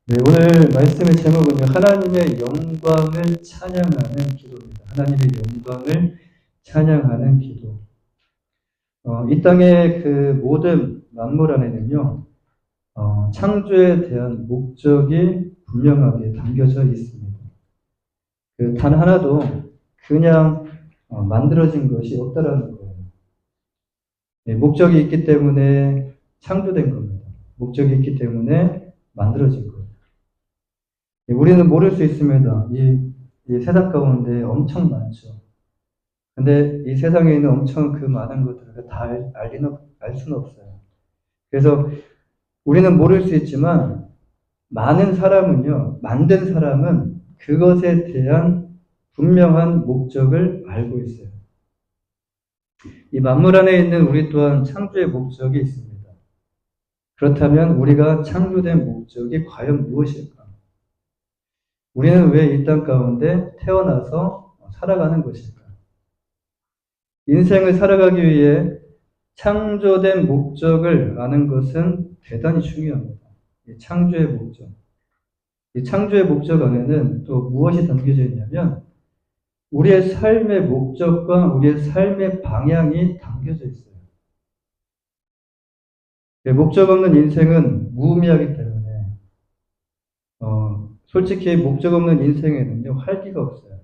네, 오늘 말씀의 제목은요, 하나님의 영광을 찬양하는 기도입니다. 하나님의 영광을 찬양하는 기도. 이 땅의 그 모든 만물 안에는요, 창조에 대한 목적이 분명하게 담겨져 있습니다. 단 하나도 그냥 만들어진 것이 없다라는 거예요. 네, 목적이 있기 때문에 창조된 겁니다. 목적이 있기 때문에 만들어진 거예요. 우리는 모를 수 있습니다. 이 세상 가운데 엄청 많죠. 근데 이 세상에 있는 엄청 그 많은 것들을 다 알 수는 없어요. 그래서 우리는 모를 수 있지만, 많은 사람은요, 만든 사람은 그것에 대한 분명한 목적을 알고 있어요. 이 만물 안에 있는 우리 또한 창조의 목적이 있습니다. 그렇다면 우리가 창조된 목적이 과연 무엇일까? 우리는 왜 이 땅 가운데 태어나서 살아가는 것일까? 인생을 살아가기 위해 창조된 목적을 아는 것은 대단히 중요합니다. 이 창조의 목적. 이 창조의 목적 안에는 또 무엇이 담겨져 있냐면, 우리의 삶의 목적과 우리의 삶의 방향이 담겨져 있어요. 목적 없는 인생은 무의미하기 때문에, 솔직히 목적 없는 인생에는요, 활기가 없어요.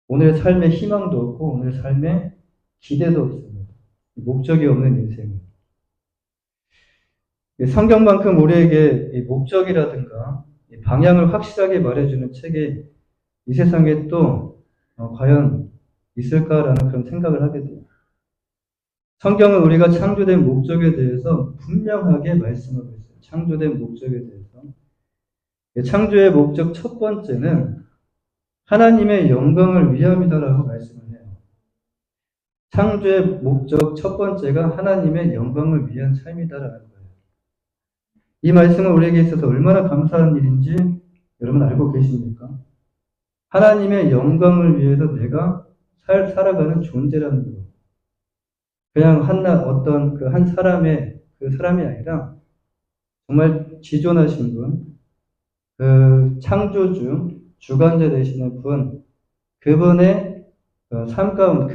오늘의 삶에 희망도 없고, 오늘의 삶에 기대도 없습니다. 목적이 없는 인생. 성경만큼 우리에게 목적이라든가 방향을 확실하게 말해주는 책이 이 세상에 또 과연 있을까라는 그런 생각을 하게 돼요. 성경은 우리가 창조된 목적에 대해서 분명하게 말씀하고 있어요. 창조된 목적에 대해서. 창조의 목적 첫 번째는 하나님의 영광을 위함이다라고 말씀을 해요. 창조의 목적 첫 번째가 하나님의 영광을 위한 삶이다라는 거예요. 이 말씀은 우리에게 있어서 얼마나 감사한 일인지 여러분 알고 계십니까? 하나님의 영광을 위해서 내가 살아가는 존재라는 거. 그냥 어떤 그 한 사람의 그 사람이 아니라 정말 지존하신 분, 그 창조주, 주관자 되시는 분, 그분의 삶 가운데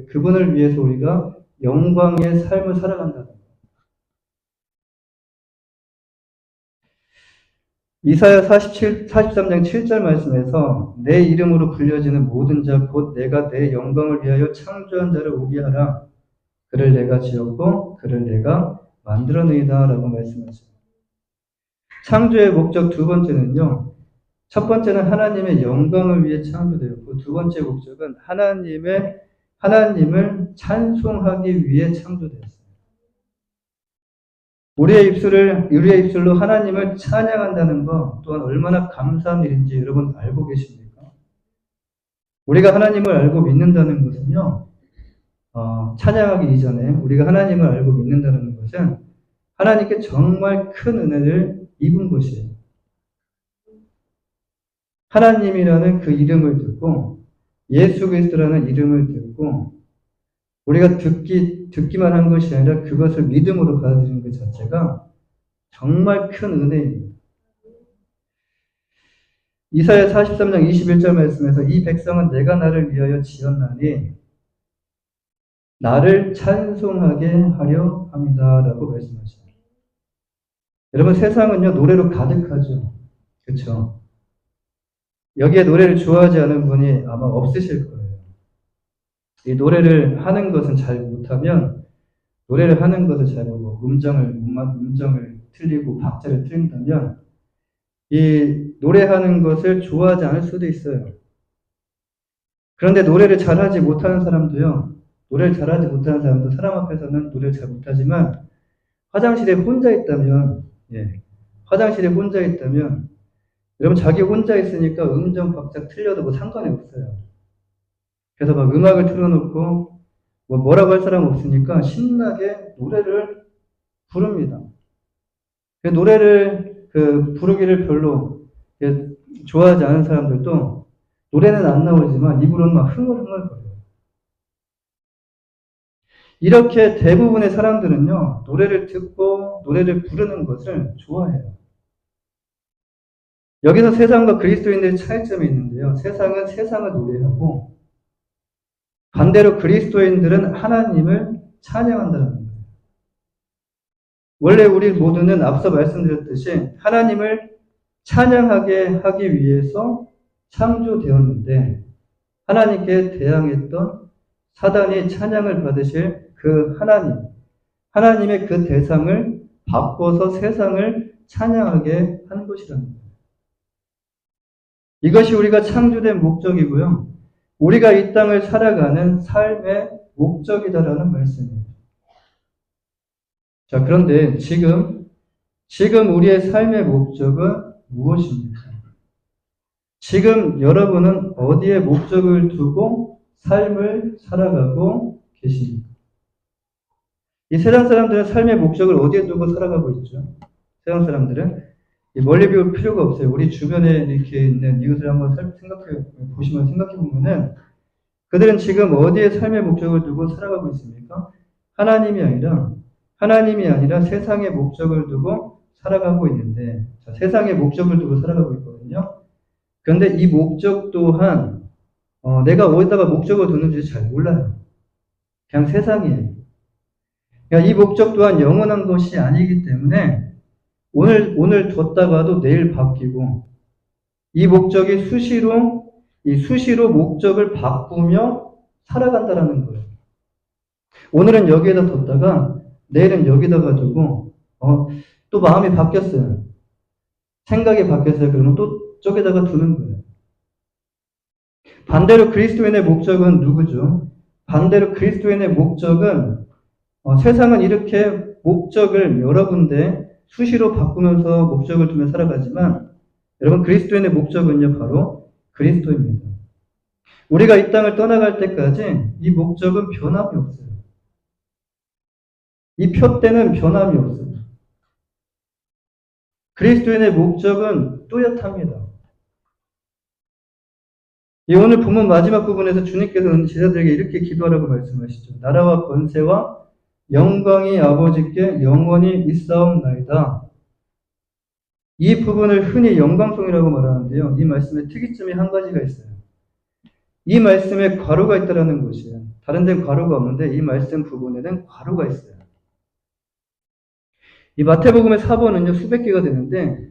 그분을 위해서 우리가 영광의 삶을 살아간다는 거. 이사야 43장 7절 말씀에서 내 이름으로 불려지는 모든 자 곧 내가 내 영광을 위하여 창조한 자를 오게 하라. 그를 내가 지었고 그를 내가 만들어내이다 라고 말씀하십니다. 창조의 목적 두 번째는요. 첫 번째는 하나님의 영광을 위해 창조되었고 두 번째 목적은 하나님을 찬송하기 위해 창조되었습니다. 우리의 입술로 하나님을 찬양한다는 것 또한 얼마나 감사한 일인지 여러분 알고 계십니까? 우리가 하나님을 알고 믿는다는 것은요, 찬양하기 이전에 우리가 하나님을 알고 믿는다는 것은 하나님께 정말 큰 은혜를 입은 것이에요. 하나님이라는 그 이름을 듣고 예수 그리스도라는 이름을 듣고 우리가 듣기만 한 것이 아니라 그것을 믿음으로 받아들이는 것 자체가 정말 큰 은혜입니다. 이사야 43장 21절 말씀에서 이 백성은 내가 나를 위하여 지었나니 나를 찬송하게 하려 합니다. 라고 말씀하십니다. 여러분 세상은요 노래로 가득하죠. 그렇죠? 여기에 노래를 좋아하지 않은 분이 아마 없으실 거예요. 이 노래를 하는 것은 잘 못하면 노래를 하는 것을 잘 모르고 음정을 틀리고 박자를 틀린다면 이 노래하는 것을 좋아하지 않을 수도 있어요. 그런데 노래를 잘하지 못하는 사람도 사람 앞에서는 노래를 잘 못하지만 화장실에 혼자 있다면 여러분 자기 혼자 있으니까 음정 박자 틀려도 뭐 상관이 없어요. 그래서 막 음악을 틀어놓고 뭐라고 할 사람 없으니까 신나게 노래를 부릅니다. 노래를 부르기를 별로 좋아하지 않은 사람들도 노래는 안 나오지만 입으로는 막 흥얼흥얼거려요. 이렇게 대부분의 사람들은요, 노래를 듣고 노래를 부르는 것을 좋아해요. 여기서 세상과 그리스도인들의 차이점이 있는데요. 세상은 세상을 노래하고 반대로 그리스도인들은 하나님을 찬양한다는 거예요. 원래 우리 모두는 앞서 말씀드렸듯이 하나님을 찬양하게 하기 위해서 창조되었는데 하나님께 대항했던 사단이 찬양을 받으실 그 하나님의 그 대상을 바꿔서 세상을 찬양하게 한 것이라는 거예요. 이것이 우리가 창조된 목적이고요. 우리가 이 땅을 살아가는 삶의 목적이다라는 말씀이에요. 자, 그런데 지금 우리의 삶의 목적은 무엇입니까? 지금 여러분은 어디에 목적을 두고 삶을 살아가고 계십니까? 이 세상 사람들은 삶의 목적을 어디에 두고 살아가고 있죠? 세상 사람들은 멀리 볼 필요가 없어요. 우리 주변에 이렇게 있는 이웃을 한번 생각해 보면은 그들은 지금 어디에 삶의 목적을 두고 살아가고 있습니까? 하나님이 아니라 세상의 목적을 두고 살아가고 있는데, 자, 세상의 목적을 두고 살아가고 있거든요. 그런데 이 목적 또한 내가 어디다가 목적을 두는지 잘 몰라요. 그냥 세상이에요. 그러니까 이 목적 또한 영원한 것이 아니기 때문에 오늘 뒀다가도 내일 바뀌고 이 목적이 수시로 목적을 바꾸며 살아간다라는 거예요. 오늘은 여기에다 뒀다가 내일은 여기다가 두고 또 마음이 바뀌었어요. 생각이 바뀌었어요. 그러면 또 저기다가 두는 거예요. 반대로 그리스도인의 목적은 누구죠? 반대로 그리스도인의 목적은 세상은 이렇게 목적을 여러 군데 수시로 바꾸면서 목적을 두며 살아가지만 여러분 그리스도인의 목적은요 바로 그리스도입니다. 우리가 이 땅을 떠나갈 때까지 이 목적은 변함이 없어요. 이 표대는 변함이 없어요. 그리스도인의 목적은 뚜렷합니다. 이 오늘 본문 마지막 부분에서 주님께서는 제자들에게 이렇게 기도하라고 말씀하시죠. 나라와 권세와 영광이 아버지께 영원히 있사옵나이다. 이 부분을 흔히 영광송이라고 말하는데요. 이 말씀에 특이점이 한 가지가 있어요. 이 말씀에 괄호가 있다는 것이에요. 다른 데는 괄호가 없는데 이 말씀 부분에는 괄호가 있어요. 이 마태복음의 4번은요 수백 개가 되는데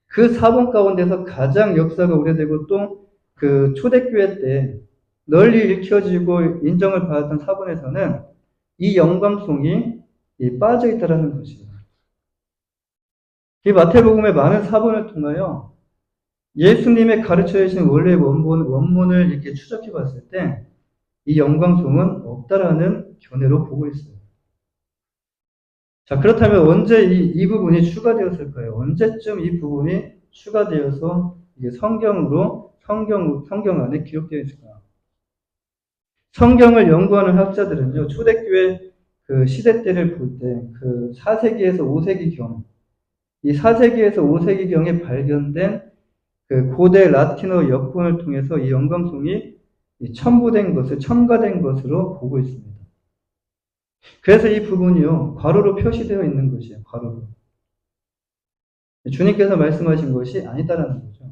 그 4번 가운데서 가장 역사가 오래되고 또 그 초대교회 때 널리 읽혀지고 인정을 받았던 4번에서는 이 영광송이 빠져 있다는 것이에요. 이 마태복음의 많은 4번을 통하여 예수님의 가르쳐 주신 원래 원문을 이렇게 추적해 봤을 때 이 영광송은 없다라는 견해로 보고 있어요. 자, 그렇다면 언제 이 부분이 추가되었을까요? 언제쯤 이 부분이 추가되어서 이게 성경 안에 기록되어 있을까요? 성경을 연구하는 학자들은요, 초대교회 그 시대 때를 볼 때, 그 4세기에서 5세기경, 이 4세기에서 5세기경에 발견된 그 고대 라틴어 역본을 통해서 이 영광송이 첨가된 것으로 보고 있습니다. 그래서 이 부분이요, 괄호로 표시되어 있는 것이에요, 괄호로. 주님께서 말씀하신 것이 아니다라는 거죠.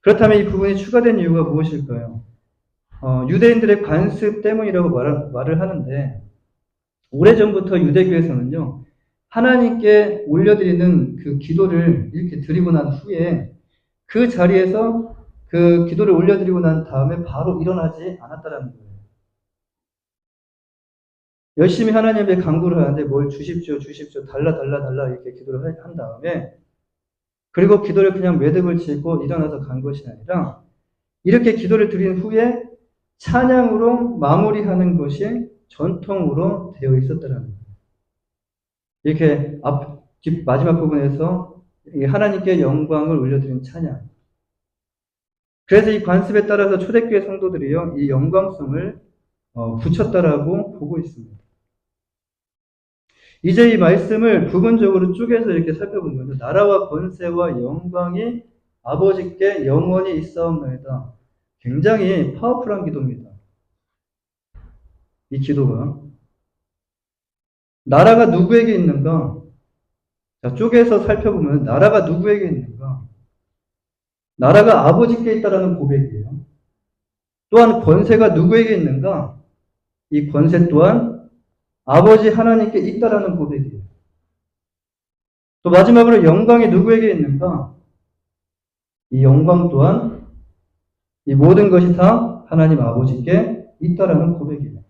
그렇다면 이 부분이 추가된 이유가 무엇일까요? 유대인들의 관습 때문이라고 말을 하는데, 오래전부터 유대교에서는요, 하나님께 올려드리는 그 기도를 이렇게 드리고 난 후에 그 자리에서 그 기도를 올려드리고 난 다음에 바로 일어나지 않았다라는 거예요. 열심히 하나님께 간구를 하는데 뭘 주십시오, 달라 이렇게 기도를 한 다음에 그리고 기도를 그냥 매듭을 치고 일어나서 간 것이 아니라 이렇게 기도를 드린 후에 찬양으로 마무리하는 것이 전통으로 되어 있었다는 거예요. 이렇게 마지막 부분에서 하나님께 영광을 올려드린 찬양. 그래서 이 관습에 따라서 초대교회 성도들이요, 이 영광성을 붙였다라고 보고 있습니다. 이제 이 말씀을 부분적으로 쪼개서 이렇게 살펴보면 나라와 권세와 영광이 아버지께 영원히 있사옵나이다. 굉장히 파워풀한 기도입니다. 이 기도가. 나라가 누구에게 있는가? 자, 쪼개서 살펴보면 나라가 누구에게 있는가? 나라가 아버지께 있다라는 고백이에요. 또한 권세가 누구에게 있는가? 이 권세 또한 아버지 하나님께 있다라는 고백이에요. 또 마지막으로 영광이 누구에게 있는가? 이 영광 또한 이 모든 것이 다 하나님 아버지께 있다라는 고백이에요.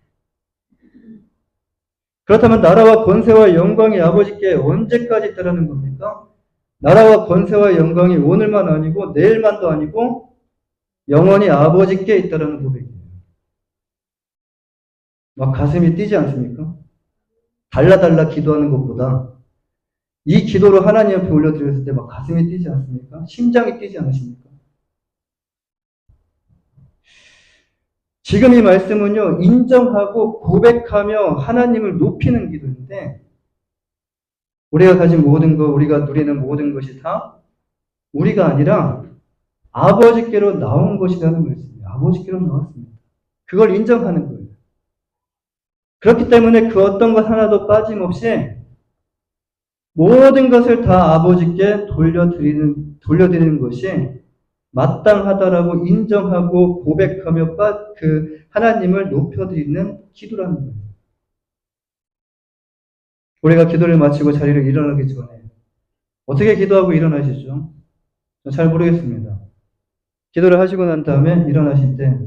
그렇다면 나라와 권세와 영광이 아버지께 언제까지 있다라는 겁니까? 나라와 권세와 영광이 오늘만 아니고 내일만도 아니고 영원히 아버지께 있다라는 고백이에요. 막 가슴이 뛰지 않습니까? 달라달라 기도하는 것보다 이 기도로 하나님 앞에 올려드렸을 때 막 가슴이 뛰지 않습니까? 심장이 뛰지 않으십니까? 지금 이 말씀은요, 인정하고 고백하며 하나님을 높이는 기도인데, 우리가 가진 모든 것, 우리가 누리는 모든 것이 다 우리가 아니라 아버지께로 나온 것이라는 말씀이에요. 아버지께로 나왔습니다. 그걸 인정하는 거예요. 그렇기 때문에 그 어떤 것 하나도 빠짐없이 모든 것을 다 아버지께 돌려드리는 것이 마땅하다라고 인정하고 고백하며 그 하나님을 높여드리는 기도라는 거예요. 우리가 기도를 마치고 자리를 일어나기 전에 어떻게 기도하고 일어나시죠? 잘 모르겠습니다. 기도를 하시고 난 다음에 일어나실 때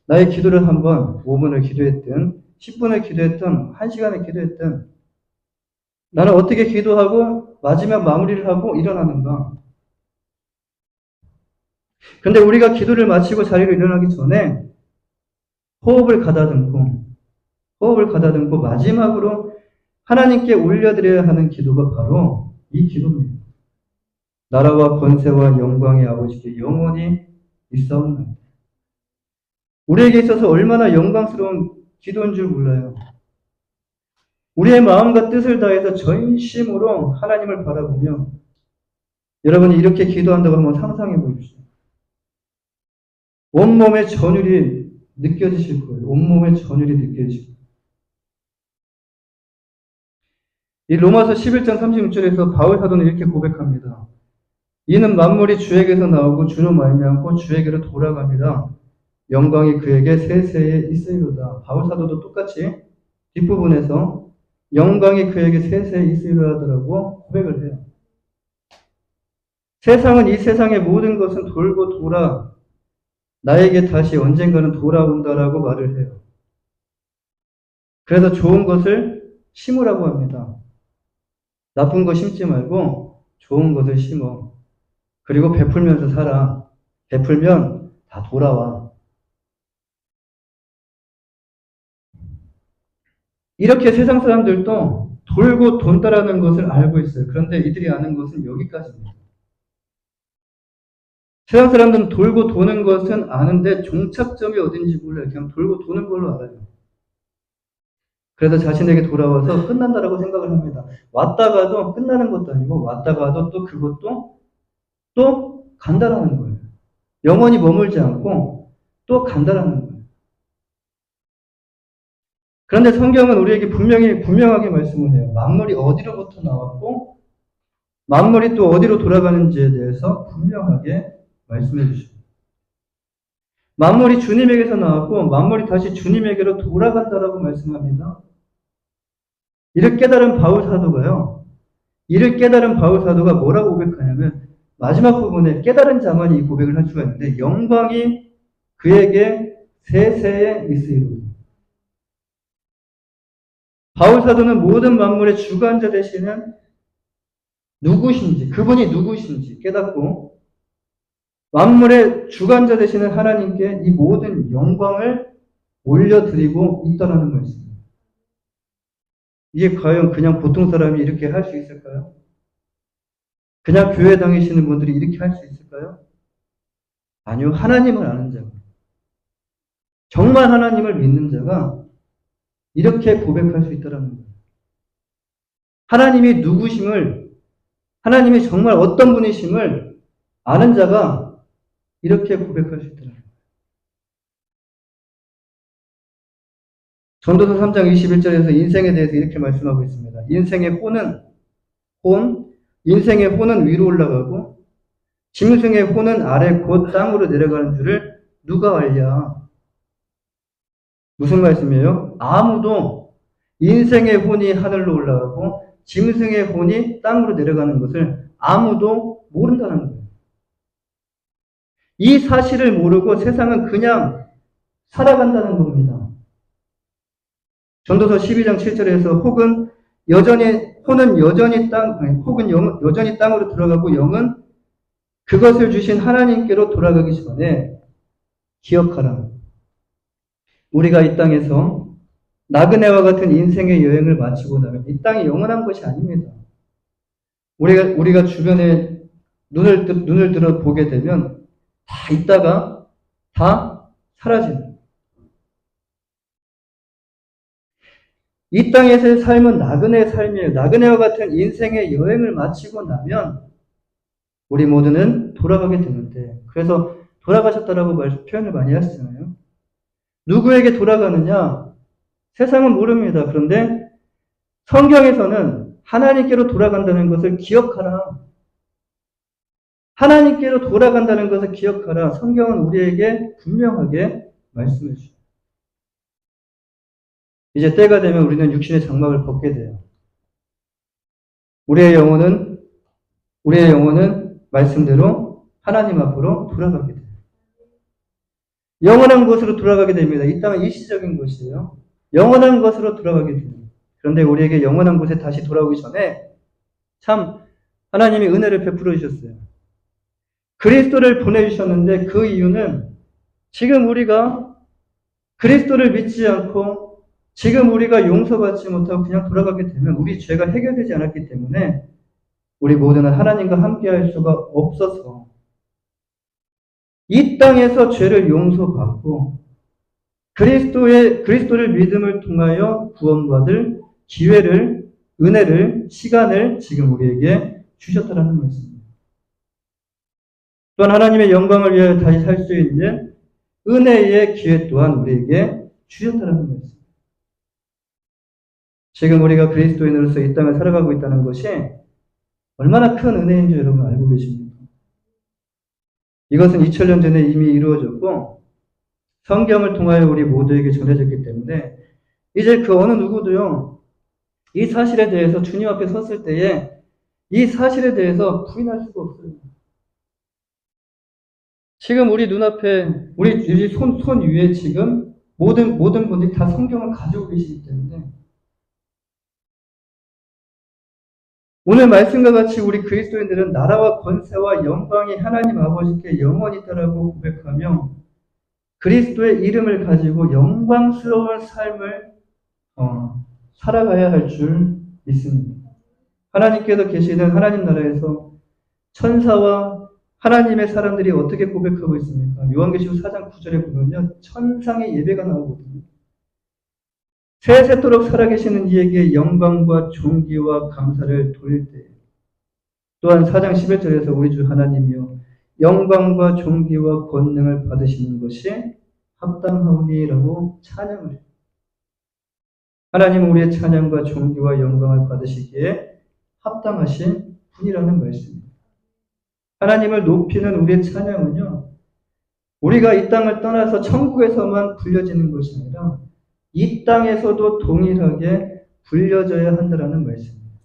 나의 기도를 한번 5분을 기도했든 10분을 기도했든 1시간을 기도했든 나는 어떻게 기도하고 마지막 마무리를 하고 일어나는가? 근데 우리가 기도를 마치고 자리로 일어나기 전에 호흡을 가다듬고 마지막으로 하나님께 올려드려야 하는 기도가 바로 이 기도입니다. 나라와 권세와 영광의 아버지께 영원히 있사옵나이다. 우리에게 있어서 얼마나 영광스러운 기도인 줄 몰라요. 우리의 마음과 뜻을 다해서 전심으로 하나님을 바라보며 여러분이 이렇게 기도한다고 한번 상상해 보십시오. 온몸의 전율이 느껴지실 거예요. 온몸의 전율이 느껴지실 거예요. 이 로마서 11장 36절에서 바울 사도는 이렇게 고백합니다. 이는 만물이 주에게서 나오고 주로 말미암고 주에게로 돌아갑니다. 영광이 그에게 세세에 있으리로다. 바울 사도도 똑같이 뒷부분에서 영광이 그에게 세세에 있으리로다라고 고백을 해요. 세상은 이 세상의 모든 것은 돌고 돌아 나에게 다시 언젠가는 돌아온다라고 말을 해요. 그래서 좋은 것을 심으라고 합니다. 나쁜 거 심지 말고 좋은 것을 심어. 그리고 베풀면서 살아. 베풀면 다 돌아와. 이렇게 세상 사람들도 돌고 돈다라는 것을 알고 있어요. 그런데 이들이 아는 것은 여기까지입니다. 세상 사람들은 돌고 도는 것은 아는데 종착점이 어딘지 몰라요. 그냥 돌고 도는 걸로 알아요. 그래서 자신에게 돌아와서 끝난다라고 생각을 합니다. 왔다가도 끝나는 것도 아니고 왔다가도 또 그것도 또 간다라는 거예요. 영원히 머물지 않고 또 간다라는 거예요. 그런데 성경은 우리에게 분명하게 말씀을 해요. 만물이 어디로부터 나왔고 만물이 또 어디로 돌아가는지에 대해서 분명하게 말씀해 주십니다. 만물이 주님에게서 나왔고 만물이 다시 주님에게로 돌아간다라고 말씀합니다. 이를 깨달은 바울 사도가 뭐라고 고백하냐면 마지막 부분에 깨달은 자만이 이 고백을 할 수가 있는데 영광이 그에게 세세에 있으리로다. 바울 사도는 모든 만물의 주관자 되시는 그분이 누구신지 깨닫고 만물의 주관자 되시는 하나님께 이 모든 영광을 올려드리고 있다는 말씀입니다. 이게 과연 그냥 보통 사람이 이렇게 할 수 있을까요? 그냥 교회 다니시는 분들이 이렇게 할 수 있을까요? 아니요. 하나님을 아는 자가, 정말 하나님을 믿는 자가 이렇게 고백할 수 있다는 거예요. 하나님이 누구심을, 하나님이 정말 어떤 분이심을 아는 자가 이렇게 고백할 수 있다는 거예요. 전도서 3장 21절에서 인생에 대해서 이렇게 말씀하고 있습니다. 인생의 혼은 위로 올라가고 짐승의 혼은 아래 곧 땅으로 내려가는 줄을 누가 알랴? 무슨 말씀이에요? 아무도 인생의 혼이 하늘로 올라가고 짐승의 혼이 땅으로 내려가는 것을 아무도 모른다는 거예요. 이 사실을 모르고 세상은 그냥 살아간다는 겁니다. 전도서 12장 7절에서 혼은 여전히 땅으로 들어가고 영은 그것을 주신 하나님께로 돌아가기 전에 기억하라. 우리가 이 땅에서 나그네와 같은 인생의 여행을 마치고 나면 이 땅이 영원한 것이 아닙니다. 우리가 주변에 눈을 들어 보게 되면 다 있다가 다 사라집니다. 이 땅에서의 삶은 나그네의 삶이에요. 나그네와 같은 인생의 여행을 마치고 나면 우리 모두는 돌아가게 되는데, 그래서 돌아가셨다라고 표현을 많이 하시잖아요. 누구에게 돌아가느냐? 세상은 모릅니다. 그런데 성경에서는 하나님께로 돌아간다는 것을 기억하라. 하나님께로 돌아간다는 것을 기억하라. 성경은 우리에게 분명하게 말씀해 주십니다. 이제 때가 되면 우리는 육신의 장막을 벗게 돼요. 우리의 영혼은 말씀대로 하나님 앞으로 돌아가게 돼요. 영원한 곳으로 돌아가게 됩니다. 이 땅은 일시적인 것이에요. 영원한 것으로 돌아가게 돼요. 그런데 우리에게 영원한 곳에 다시 돌아오기 전에 참 하나님이 은혜를 베풀어 주셨어요. 그리스도를 보내주셨는데 그 이유는 지금 우리가 그리스도를 믿지 않고 지금 우리가 용서받지 못하고 그냥 돌아가게 되면 우리 죄가 해결되지 않았기 때문에 우리 모두는 하나님과 함께할 수가 없어서 이 땅에서 죄를 용서받고 그리스도를 믿음을 통하여 구원받을 기회를, 은혜를, 시간을 지금 우리에게 주셨다라는 말씀입니다. 또한 하나님의 영광을 위하여 다시 살 수 있는 은혜의 기회 또한 우리에게 주셨다라는 말씀입니다. 지금 우리가 그리스도인으로서 이 땅을 살아가고 있다는 것이 얼마나 큰 은혜인지 여러분 알고 계십니까? 이것은 2000년 전에 이미 이루어졌고 성경을 통하여 우리 모두에게 전해졌기 때문에 이제 그 어느 누구도요, 이 사실에 대해서 주님 앞에 섰을 때에 이 사실에 대해서 부인할 수가 없어요. 지금 우리 눈앞에, 우리 손 위에 지금 모든 분들이 다 성경을 가지고 계시기 때문에 오늘 말씀과 같이 우리 그리스도인들은 나라와 권세와 영광이 하나님 아버지께 영원히 있다라고 고백하며 그리스도의 이름을 가지고 영광스러운 삶을 살아가야 할 줄 믿습니다. 하나님께서 계시는 하나님 나라에서 천사와 하나님의 사람들이 어떻게 고백하고 있습니까? 요한계시록 4장 9절에 보면요, 천상의 예배가 나오거든요. 세세토록 살아계시는 이에게 영광과 존귀와 감사를 돌릴 때, 또한 4장 11절에서 우리 주 하나님이여 영광과 존귀와 권능을 받으시는 것이 합당하오니라고 찬양을 해요. 하나님은 우리의 찬양과 존귀와 영광을 받으시기에 합당하신 분이라는 말씀입니다. 하나님을 높이는 우리의 찬양은요, 우리가 이 땅을 떠나서 천국에서만 불려지는 것이 아니라 이 땅에서도 동일하게 불려져야 한다는 말씀입니다.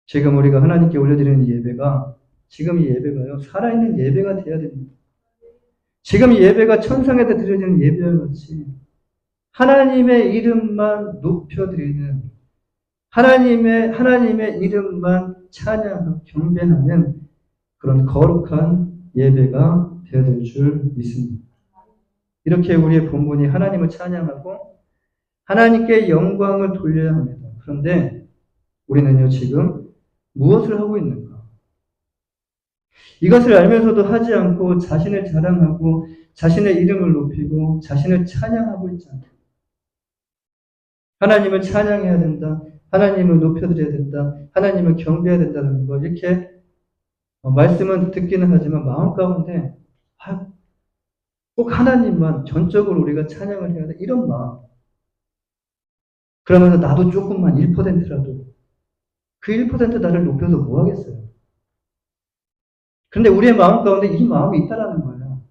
지금 우리가 하나님께 올려드리는 예배가, 지금 이 예배가요, 살아있는 예배가 되어야 됩니다. 지금 이 예배가 천상에다 드려지는 예배와 같이 하나님의 이름만 높여드리는, 하나님의 이름만 찬양하고 경배하는 그런 거룩한 예배가 되어야 될 줄 믿습니다. 이렇게 우리의 본분이 하나님을 찬양하고 하나님께 영광을 돌려야 합니다. 그런데 우리는요, 지금 무엇을 하고 있는가? 이것을 알면서도 하지 않고 자신을 자랑하고 자신의 이름을 높이고 자신을 찬양하고 있잖아요. 하나님을 찬양해야 된다. 하나님을 높여드려야 된다. 하나님을 경배해야 된다는 거, 이렇게 말씀은 듣기는 하지만 마음 가운데 꼭 하나님만 전적으로 우리가 찬양을 해야 돼. 이런 마음. 그러면서 나도 조금만 1%라도 그 1% 나를 높여서 뭐 하겠어요? 그런데 우리의 마음 가운데 이 마음이 있다라는 거예요.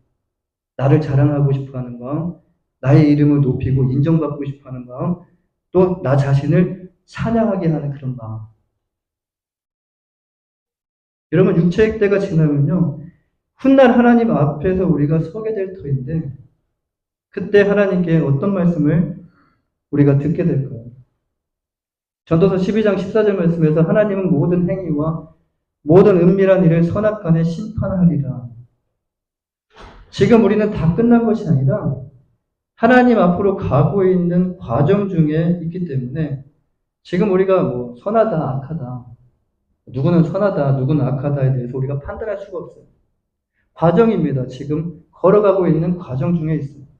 나를 자랑하고 싶어 하는 마음, 나의 이름을 높이고 인정받고 싶어 하는 마음, 또 나 자신을 찬양하게 하는 그런 마음. 여러분, 육체의 때가 지나면요, 훗날 하나님 앞에서 우리가 서게 될 터인데, 그때 하나님께 어떤 말씀을 우리가 듣게 될까요? 전도서 12장 14절 말씀에서 하나님은 모든 행위와 모든 은밀한 일을 선악간에 심판하리라. 지금 우리는 다 끝난 것이 아니라 하나님 앞으로 가고 있는 과정 중에 있기 때문에 지금 우리가 뭐 선하다, 악하다, 누구는 선하다, 누구는 악하다에 대해서 우리가 판단할 수가 없어요. 과정입니다. 지금 걸어가고 있는 과정 중에 있습니다.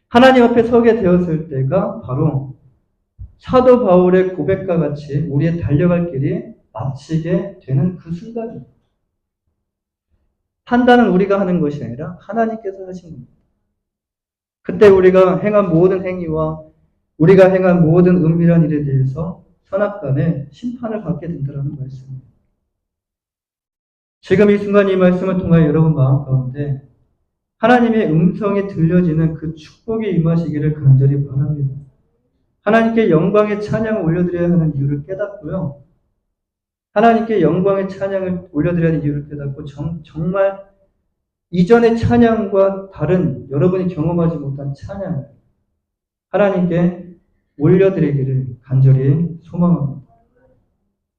하나님 앞에 서게 되었을 때가 바로 사도 바울의 고백과 같이 우리의 달려갈 길이 마치게 되는 그 순간입니다. 판단은 우리가 하는 것이 아니라 하나님께서 하신 겁니다. 그때 우리가 행한 모든 행위와 우리가 행한 모든 은밀한 일에 대해서 선악간에 심판을 받게 된다는 말씀입니다. 지금 이 순간 이 말씀을 통하여 여러분 마음 가운데 하나님의 음성이 들려지는 그 축복이 임하시기를 간절히 바랍니다. 하나님께 영광의 찬양을 올려드려야 하는 이유를 깨닫고요. 하나님께 영광의 찬양을 올려드려야 하는 이유를 깨닫고 정말 이전의 찬양과 다른 여러분이 경험하지 못한 찬양을 하나님께 올려드리기를 간절히 소망합니다.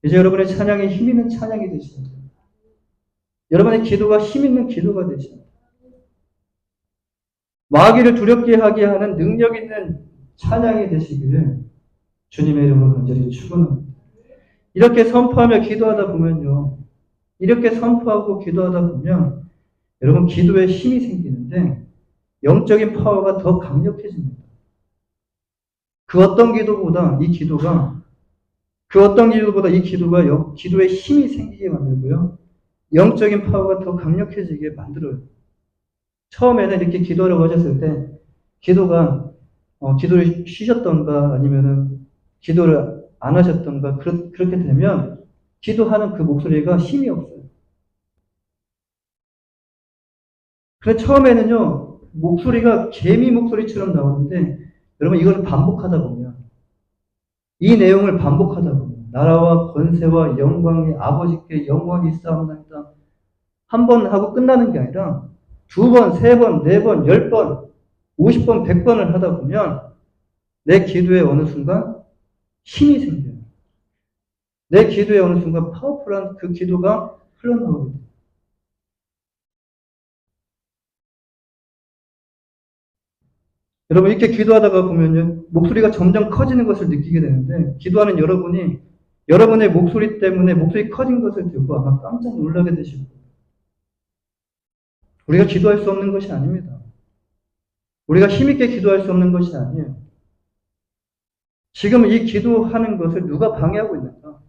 이제 여러분의 찬양이 힘 있는 찬양이 되셔야 돼요. 여러분의 기도가 힘 있는 기도가 되셔야 돼요. 마귀를 두렵게 하게 하는 능력 있는 찬양이 되시기를 주님의 이름으로 간절히 축원합니다. 이렇게 선포하며 기도하다 보면요. 이렇게 선포하고 기도하다 보면 여러분 기도에 힘이 생기는데 영적인 파워가 더 강력해집니다. 그 어떤 기도보다 이 기도가 기도에 힘이 생기게 만들고요. 영적인 파워가 더 강력해지게 만들어요. 처음에는 이렇게 기도하라고 하셨을 때 기도를 쉬셨던가 아니면은 기도를 안 하셨던가 그렇게 되면 기도하는 그 목소리가 힘이 없어요. 그래 처음에는요 목소리가 개미 목소리처럼 나오는데 여러분 이걸 반복하다 보면 이 내용을 반복하다 보면 나라와 권세와 영광이 아버지께 영원히 있사옵나이다. 한 번 하고 끝나는 게 아니라 두 번, 세 번, 네 번, 10번, 50번, 100번을 하다 보면 내 기도에 어느 순간 힘이 생겨요. 내 기도에 어느 순간 파워풀한 그 기도가 흘러나오게 돼요. 여러분 이렇게 기도하다가 보면요. 목소리가 점점 커지는 것을 느끼게 되는데 기도하는 여러분이 여러분의 목소리 때문에 목소리 커진 것을 듣고 아마 깜짝 놀라게 되실 거예요. 우리가 기도할 수 없는 것이 아닙니다. 우리가 힘있게 기도할 수 없는 것이 아니에요. 지금 이 기도하는 것을 누가 방해하고 있는가?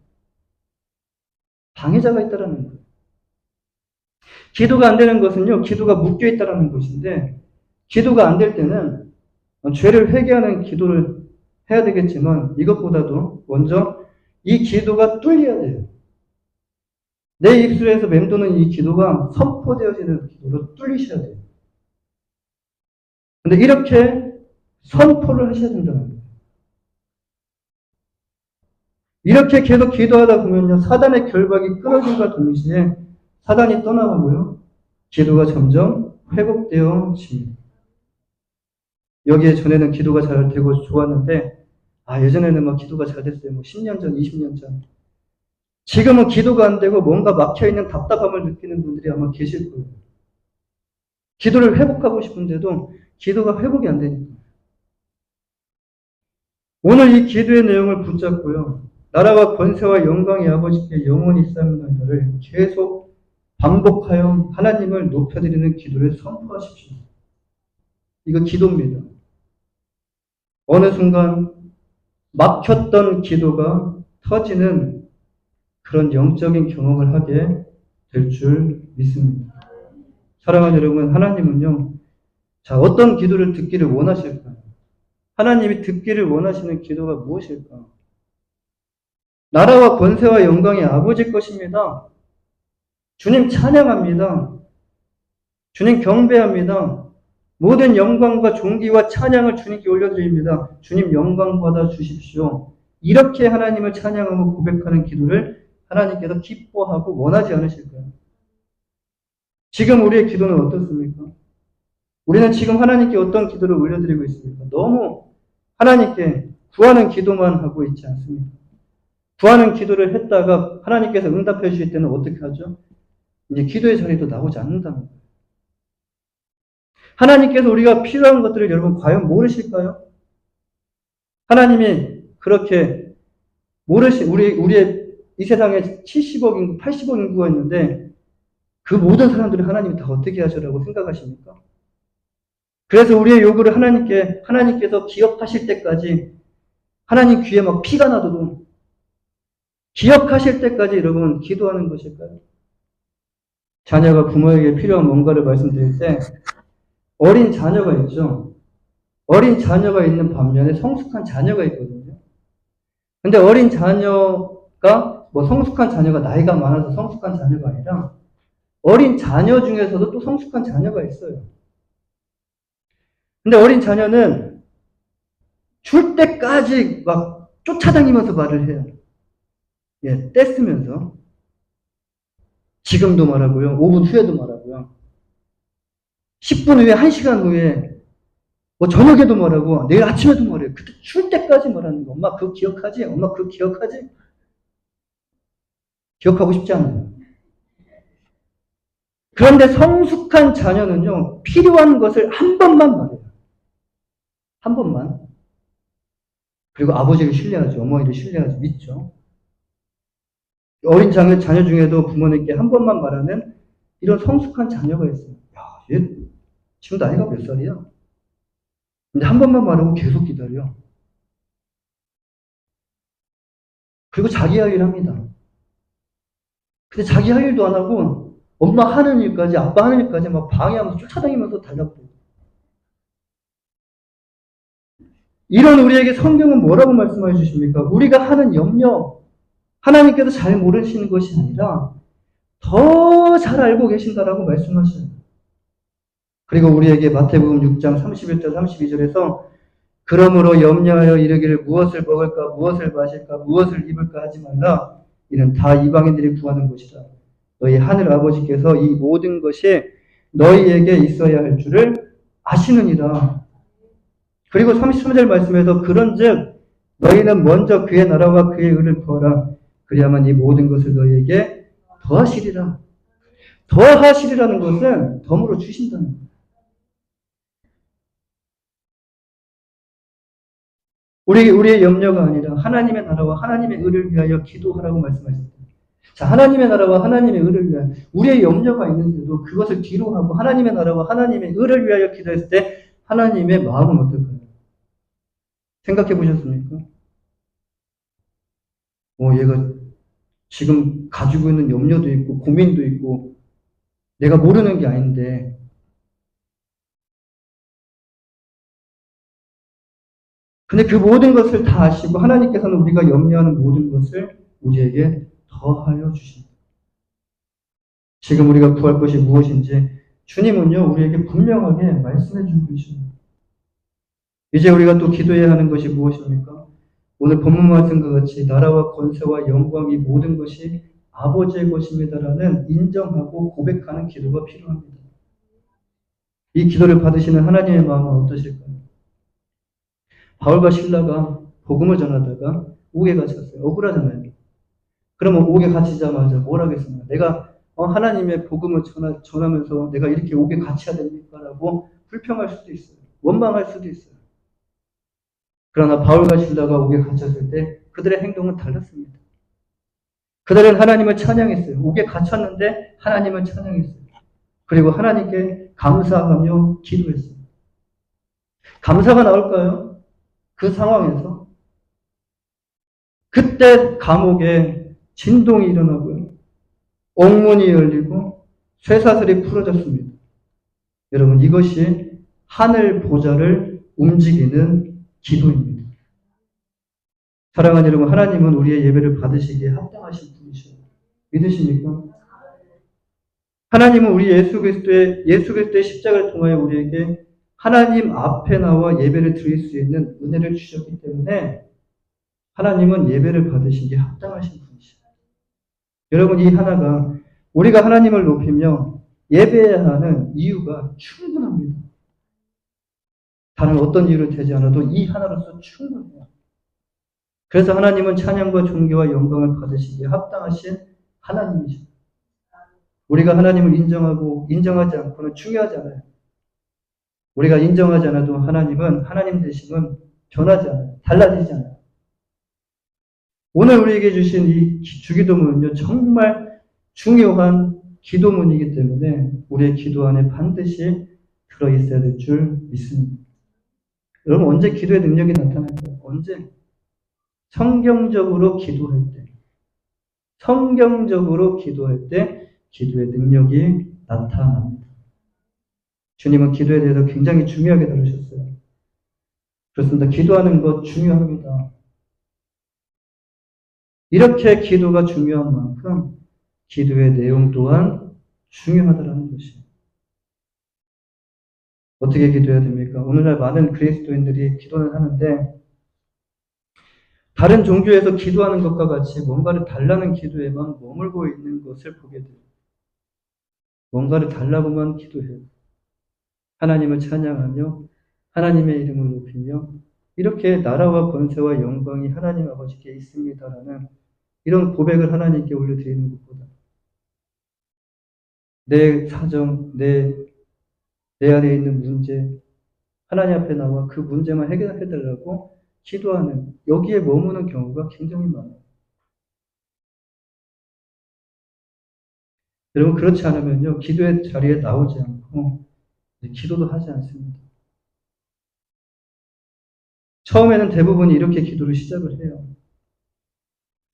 방해자가 있다는 거예요. 기도가 안 되는 것은요, 기도가 묶여 있다는 것인데, 기도가 안 될 때는 죄를 회개하는 기도를 해야 되겠지만, 이것보다도 먼저 이 기도가 뚫려야 돼요. 내 입술에서 맴도는 이 기도가 선포되어지는 기도로 뚫리셔야 돼요. 근데 이렇게 선포를 하셔야 된다는 거예요. 이렇게 계속 기도하다 보면요, 사단의 결박이 끊어짐과 동시에 사단이 떠나가고요, 기도가 점점 회복되어집니다. 여기에 전에는 기도가 잘 되고 좋았는데, 예전에는 막 기도가 잘 됐어요. 뭐 10년 전, 20년 전. 지금은 기도가 안 되고 뭔가 막혀있는 답답함을 느끼는 분들이 아마 계실 거예요. 기도를 회복하고 싶은데도 기도가 회복이 안 되니까. 오늘 이 기도의 내용을 붙잡고요. 나라와 권세와 영광이 아버지께 영원히 있사옵나이다를 계속 반복하여 하나님을 높여드리는 기도를 선포하십시오. 이거 기도입니다. 어느 순간 막혔던 기도가 터지는 그런 영적인 경험을 하게 될 줄 믿습니다. 사랑하는 여러분, 하나님은요, 자, 어떤 기도를 듣기를 원하실까요? 하나님이 듣기를 원하시는 기도가 무엇일까? 나라와 권세와 영광이 아버지 것입니다. 주님 찬양합니다. 주님 경배합니다. 모든 영광과 존귀와 찬양을 주님께 올려드립니다. 주님 영광 받아 주십시오. 이렇게 하나님을 찬양하고 고백하는 기도를 하나님께서 기뻐하고 원하지 않으실까요? 지금 우리의 기도는 어떻습니까? 우리는 지금 하나님께 어떤 기도를 올려드리고 있습니까? 너무 하나님께 구하는 기도만 하고 있지 않습니까? 구하는 기도를 했다가 하나님께서 응답해 주실 때는 어떻게 하죠? 이제 기도의 자리도 나오지 않는다는 거예요. 하나님께서 우리가 필요한 것들을 여러분 과연 모르실까요? 하나님이 그렇게 우리의 이 세상에 70억 인구, 80억 인구가 있는데 그 모든 사람들을 하나님이 다 어떻게 하시라고 생각하십니까? 그래서 우리의 요구를 하나님께서 기억하실 때까지 하나님 귀에 막 피가 나도록 기억하실 때까지 여러분 기도하는 것일까요? 자녀가 부모에게 필요한 뭔가를 말씀드릴 때 어린 자녀가 있죠. 어린 자녀가 있는 반면에 성숙한 자녀가 있거든요. 근데 어린 자녀가 성숙한 자녀가 나이가 많아서 성숙한 자녀가 아니라 어린 자녀 중에서도 또 성숙한 자녀가 있어요. 근데 어린 자녀는 줄 때까지 막 쫓아다니면서 말을 해요. 예, 떼쓰면서. 지금도 말하고요. 5분 후에도 말하고요. 10분 후에, 1시간 후에, 저녁에도 말하고, 내일 아침에도 말해요. 그때 줄 때까지 말하는 거. 엄마 그거 기억하지? 엄마 그거 기억하지? 기억하고 싶지 않아요. 그런데 성숙한 자녀는요, 필요한 것을 한 번만 말해요. 한 번만. 그리고 아버지를 신뢰하죠. 어머니를 신뢰하죠. 믿죠. 어린 자녀 중에도 부모님께 한 번만 말하는 이런 성숙한 자녀가 있어요. 야, 얘 지금 나이가 몇 살이야? 근데 한 번만 말하고 계속 기다려. 그리고 자기 할 일 합니다. 근데 자기 할 일도 안 하고 엄마 하는 일까지 아빠 하는 일까지 막 방해하면서 쫓아다니면서 달라붙어요. 이런 우리에게 성경은 뭐라고 말씀해 주십니까? 우리가 하는 염려, 하나님께서 잘 모르시는 것이 아니라 더 잘 알고 계신다라고 말씀하셔요. 그리고 우리에게 마태복음 6장 31절 32절에서 그러므로 염려하여 이르기를 무엇을 먹을까 무엇을 마실까 무엇을 입을까 하지 말라. 이는 다 이방인들이 구하는 것이다. 너희 하늘 아버지께서 이 모든 것이 너희에게 있어야 할 줄을 아시느니라. 그리고 33절 말씀에서 그런즉 너희는 먼저 그의 나라와 그의 의를 구하라. 그리야만 이 모든 것을 너희에게 더하시리라. 더하시리라는 것은 덤으로 주신다는 거예요. 우리의 염려가 아니라 하나님의 나라와 하나님의 의를 위하여 기도하라고 말씀하셨습니다. 자, 하나님의 나라와 하나님의 의를 위하여 우리의 염려가 있는데도 그것을 뒤로 하고 하나님의 나라와 하나님의 의를 위하여 기도했을 때 하나님의 마음은 어떨까요? 생각해 보셨습니까? 얘가 지금 가지고 있는 염려도 있고 고민도 있고 내가 모르는 게 아닌데 근데 그 모든 것을 다 아시고 하나님께서는 우리가 염려하는 모든 것을 우리에게 더하여 주십니다. 지금 우리가 구할 것이 무엇인지 주님은요 우리에게 분명하게 말씀해 주고 계십니다. 이제 우리가 또 기도해야 하는 것이 무엇입니까? 오늘 본문 말씀과 같이 나라와 권세와 영광이 모든 것이 아버지의 것입니다라는 인정하고 고백하는 기도가 필요합니다. 이 기도를 받으시는 하나님의 마음은 어떠실까요? 바울과 실라가 복음을 전하다가 옥에 갇혔어요. 억울하잖아요. 그러면 옥에 갇히자마자 뭘 하겠습니까? 내가 하나님의 복음을 전하면서 내가 이렇게 옥에 갇혀야 됩니까? 라고 불평할 수도 있어요. 원망할 수도 있어요. 그러나 바울과 실라가 옥에 갇혔을 때 그들의 행동은 달랐습니다. 그들은 하나님을 찬양했어요. 옥에 갇혔는데 하나님을 찬양했어요. 그리고 하나님께 감사하며 기도했어요. 감사가 나올까요? 그 상황에서 그때 감옥에 진동이 일어나고요. 옥문이 열리고 쇠사슬이 풀어졌습니다. 여러분 이것이 하늘 보좌를 움직이는 기도입니다. 사랑하는 여러분, 하나님은 우리의 예배를 받으시기에 합당하신 분이셔요. 믿으십니까? 하나님은 우리 예수 그리스도의 십자가를 통하여 우리에게 하나님 앞에 나와 예배를 드릴 수 있는 은혜를 주셨기 때문에 하나님은 예배를 받으시기에 합당하신 분이시죠. 여러분, 이 하나가 우리가 하나님을 높이며 예배해야 하는 이유가 충분합니다. 다른 어떤 이유를 대지 않아도 이 하나로서 충분해요. 그래서 하나님은 찬양과 존귀와 영광을 받으시기에 합당하신 하나님이죠. 우리가 하나님을 인정하고 인정하지 않고는 중요하지 않아요. 우리가 인정하지 않아도 하나님은 하나님 되심은 변하지 않아요. 달라지지 않아요. 오늘 우리에게 주신 이 주기도문은요, 정말 중요한 기도문이기 때문에 우리의 기도 안에 반드시 들어있어야 될 줄 믿습니다. 여러분, 언제 기도의 능력이 나타날까요? 언제? 성경적으로 기도할 때. 성경적으로 기도할 때 기도의 능력이 나타납니다. 주님은 기도에 대해서 굉장히 중요하게 다루셨어요. 그렇습니다. 기도하는 것 중요합니다. 이렇게 기도가 중요한 만큼 기도의 내용 또한 중요하다는 것이에요. 어떻게 기도해야 됩니까? 오늘날 많은 그리스도인들이 기도는 하는데 다른 종교에서 기도하는 것과 같이 뭔가를 달라는 기도에만 머물고 있는 것을 보게 돼요. 뭔가를 달라고만 기도해요. 하나님을 찬양하며 하나님의 이름을 높이며 이렇게 나라와 권세와 영광이 하나님 아버지께 있습니다라는 이런 고백을 하나님께 올려드리는 것보다 내 사정, 내 안에 있는 문제, 하나님 앞에 나와 그 문제만 해결해달라고 기도하는, 여기에 머무는 경우가 굉장히 많아요. 여러분, 그렇지 않으면요, 기도의 자리에 나오지 않고 기도도 하지 않습니다. 처음에는 대부분이 이렇게 기도를 시작을 해요.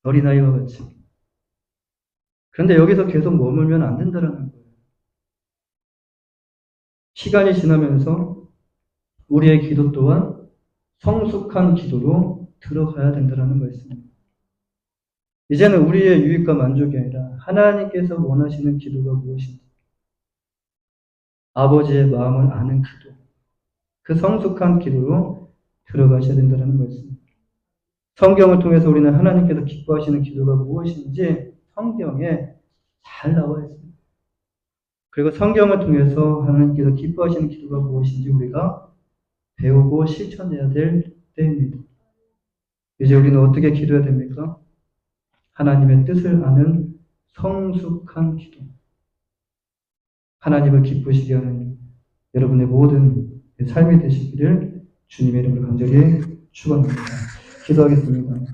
어린아이와 같이. 그런데 여기서 계속 머물면 안 된다는 거예요. 시간이 지나면서 우리의 기도 또한 성숙한 기도로 들어가야 된다는 것입니다. 이제는 우리의 유익과 만족이 아니라 하나님께서 원하시는 기도가 무엇인지 아버지의 마음을 아는 기도, 그 성숙한 기도로 들어가셔야 된다는 것입니다. 성경을 통해서 우리는 하나님께서 기뻐하시는 기도가 무엇인지 성경에 잘 나와 있습니다. 그리고 성경을 통해서 하나님께서 기뻐하시는 기도가 무엇인지 우리가 배우고 실천해야 될 때입니다. 이제 우리는 어떻게 기도해야 됩니까? 하나님의 뜻을 아는 성숙한 기도. 하나님을 기쁘시게 하는 여러분의 모든 삶이 되시기를 주님의 이름으로 간절히 축원합니다. 기도하겠습니다.